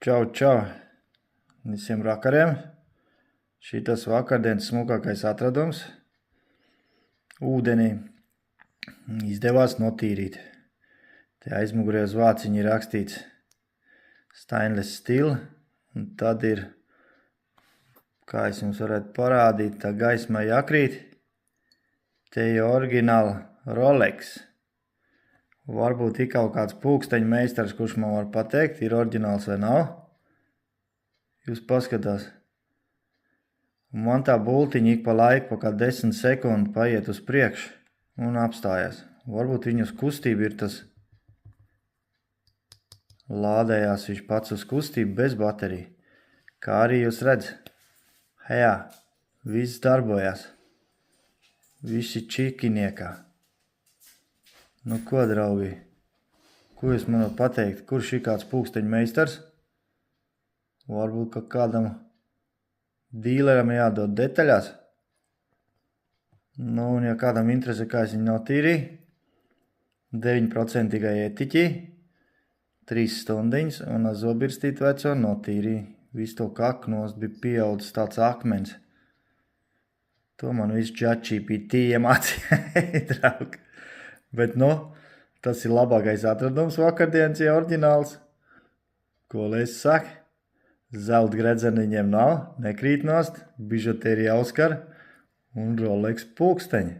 Čau visiem rakariem. Šitas vakardienas smukākais atradums. Ūdenī izdevās notīrīt. Te aizmugurē uz vāciņa ir rakstīts stainless steel. Un tad ir, kā es jums varētu parādīt, tā gaismā jākrīt. Te ir oriģināli Rolex. Varbūt ir kaut kāds pulksteņu meistars, kurš man var pateikt, ir oriģināls vai nav. Jūs paskatās. Man tā bultiņa ik pa laiku, pa kā 10 sekundi paiet uz priekšu un apstājās. Varbūt viņu uz kustību ir tas lādējās viņš pats uz kustību bez bateriju. Kā arī jūs redz. Hejā, viss darbojās. Visi čikiniekā. Nu ko, draugi? Ko jūs man varat pateikt? Kurš ir kāds pulksteņu meistars? Varbūt, ka kādam dīleram jādod detaļās. Nu, un ja kādam interesē, kā es viņu notīrīju, 9% tikai etiķi, 3 stundiņas un ar zobirstītu veco notīrīju. Visu to kaknos bija pieaudzis tāds akmens. To man viss ChatGPT iemācīja, draugi. Bet, nu, tas ir labākais atradums vakardienas, ja oriģināls. Ko lai es saku? Zelta gredzeniņiem nav, nekrīt nost, bižutērija Auskar un Rolex pulksteņi.